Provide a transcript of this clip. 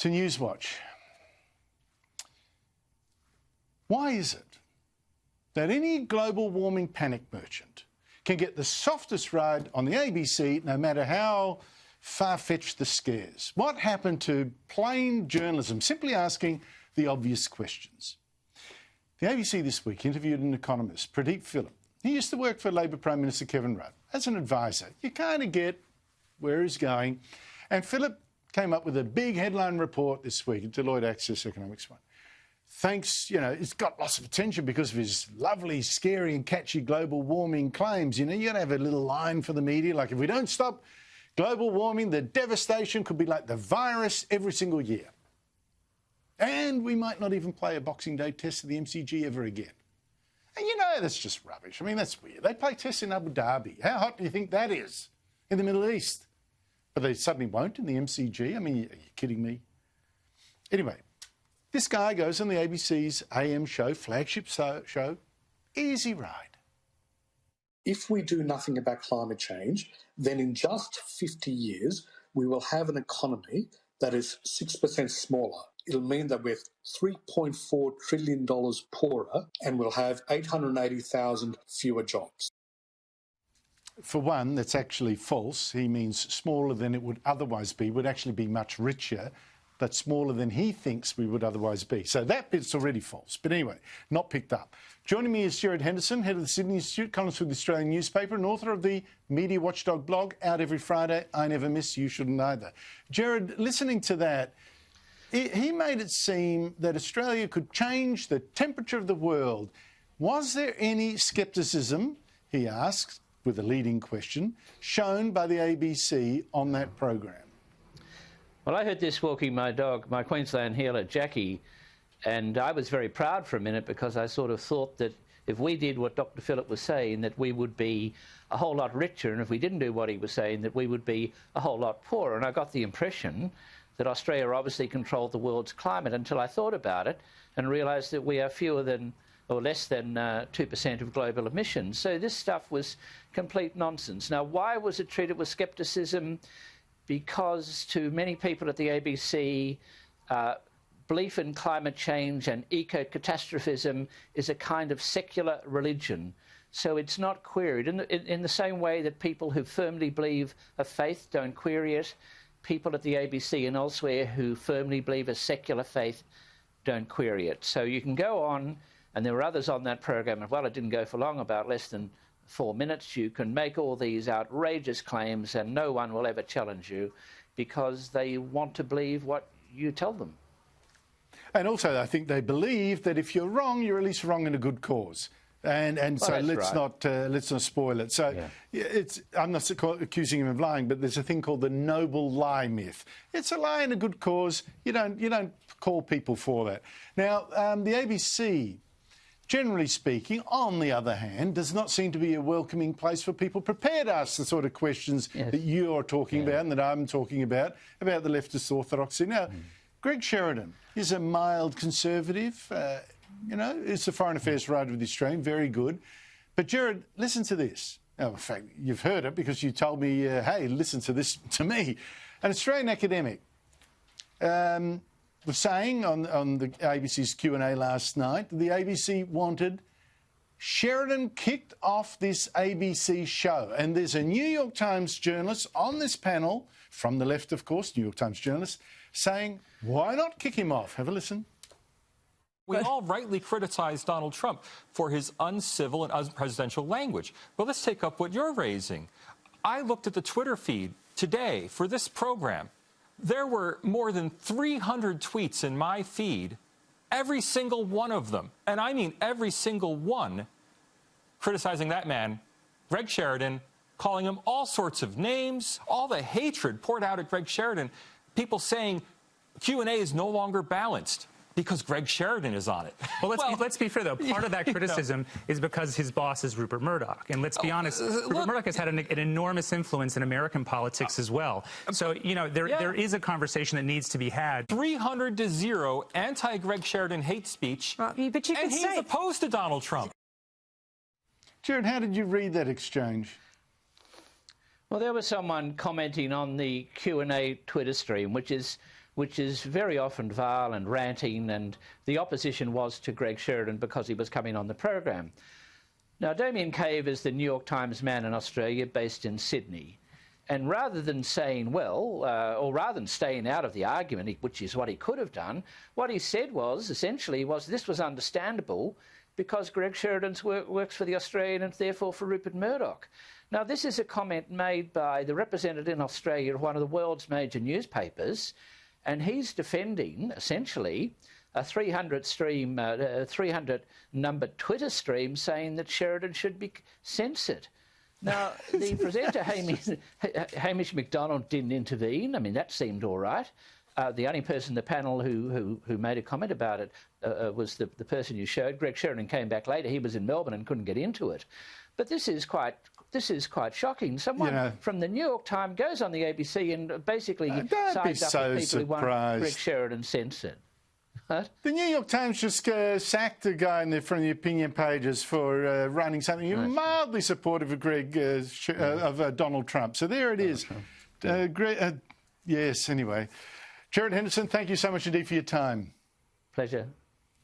to Newswatch. Why is it that any global warming panic merchant can get the softest ride on the ABC no matter how far-fetched the scares? What happened to plain journalism, simply asking the obvious questions? The ABC this week interviewed an economist, Pradeep Philip. He used to work for Labor Prime Minister Kevin Rudd as an advisor. You kind of get where he's going. And Philip came up with a big headline report this week, a Deloitte Access Economics one. Thanks, it's got lots of attention because of his lovely, scary and catchy global warming claims. You got to have a little line for the media, like if we don't stop global warming, the devastation could be like the virus every single year. And we might not even play a Boxing Day test of the MCG ever again. And that's just rubbish. I mean, that's weird. They play tests in Abu Dhabi. How hot do you think that is in the Middle East? But they suddenly won't in the MCG? I mean, are you kidding me? Anyway, this guy goes on the ABC's AM show, flagship show, Easy Ride. If we do nothing about climate change, then in just 50 years, we will have an economy that is 6% smaller. It'll mean that we're $3.4 trillion poorer and we'll have 880,000 fewer jobs. For one, that's actually false. He means smaller than it would otherwise be, would actually be much richer, but smaller than he thinks we would otherwise be. So that bit's already false. But anyway, not picked up. Joining me is Gerard Henderson, head of the Sydney Institute, columnist with the Australian newspaper and author of the Media Watchdog blog, out every Friday. I never miss, you shouldn't either. Gerard, listening to that, he made it seem that Australia could change the temperature of the world. Was there any scepticism, he asked, with a leading question, shown by the ABC on that program? Well, I heard this walking my dog, my Queensland heeler, Jackie, and I was very proud for a minute because I sort of thought that if we did what Dr. Philip was saying, that we would be a whole lot richer, and if we didn't do what he was saying, that we would be a whole lot poorer. And I got the impression that Australia obviously controlled the world's climate until I thought about it and realised that we are fewer than or less than 2% of global emissions. So this stuff was complete nonsense. Now, why was it treated with scepticism? Because to many people at the ABC, belief in climate change and eco-catastrophism is a kind of secular religion. So it's not queried. In the same way that people who firmly believe a faith don't query it, people at the ABC and elsewhere who firmly believe a secular faith don't query it. So you can go on, and there were others on that program, and well, it didn't go for long, about less than 4 minutes. You can make all these outrageous claims and no one will ever challenge you because they want to believe what you tell them. And also, I think they believe that if you're wrong, you're at least wrong in a good cause. And well, so let's not spoil it. So yeah. I'm not accusing him of lying, but there's a thing called the noble lie myth. It's a lie in a good cause. You don't call people for that. Now, the ABC, generally speaking, on the other hand, does not seem to be a welcoming place for people prepared to ask the sort of questions that you are talking about and that I'm talking about the leftist orthodoxy. Now, Greg Sheridan is a mild conservative. It's a foreign affairs writer with the Australian, very good. But, Gerard, listen to this. Oh, in fact, you've heard it because you told me, hey, listen to this to me. An Australian academic was saying on the ABC's Q&A last night that the ABC wanted Sheridan kicked off this ABC show. And there's a New York Times journalist on this panel, from the left, of course, New York Times journalist, saying, why not kick him off? Have a listen. We all rightly criticize Donald Trump for his uncivil and unpresidential language. But let's take up what you're raising. I looked at the Twitter feed today for this program. There were more than 300 tweets in my feed, every single one of them, and I mean every single one, criticizing that man, Greg Sheridan, calling him all sorts of names, all the hatred poured out at Greg Sheridan, people saying Q&A is no longer balanced because Greg Sheridan is on it. Well, let's be fair, though. Part of that criticism is because his boss is Rupert Murdoch. And let's be honest, Rupert Murdoch has had an enormous influence in American politics as well. So, there is a conversation that needs to be had. 300-0 anti-Greg Sheridan hate speech, but you could and he's opposed to Donald Trump. Gerard, how did you read that exchange? Well, there was someone commenting on the Q&A Twitter stream, which is which is very often vile and ranting, and the opposition was to Greg Sheridan because he was coming on the program. Now, Damien Cave is the New York Times man in Australia, based in Sydney. And rather than saying, well, or rather than staying out of the argument, which is what he could have done, what he said was, essentially, was this was understandable because Greg Sheridan works for the Australian and therefore for Rupert Murdoch. Now, this is a comment made by the representative in Australia of one of the world's major newspapers, and he's defending, essentially, a 300-numbered Twitter stream saying that Sheridan should be censored. Now, the presenter, Hamish MacDonald, didn't intervene. I mean, that seemed all right. The only person in the panel who made a comment about it was the person you showed. Greg Sheridan came back later. He was in Melbourne and couldn't get into it. But this is quite shocking. Someone from the New York Times goes on the ABC and basically sides up with people who want Greg Sheridan censored. What? The New York Times just sacked a guy from the opinion pages for running something mildly supportive of Donald Trump. So there it is. Yes, anyway. Gerard Henderson, thank you so much indeed for your time. Pleasure.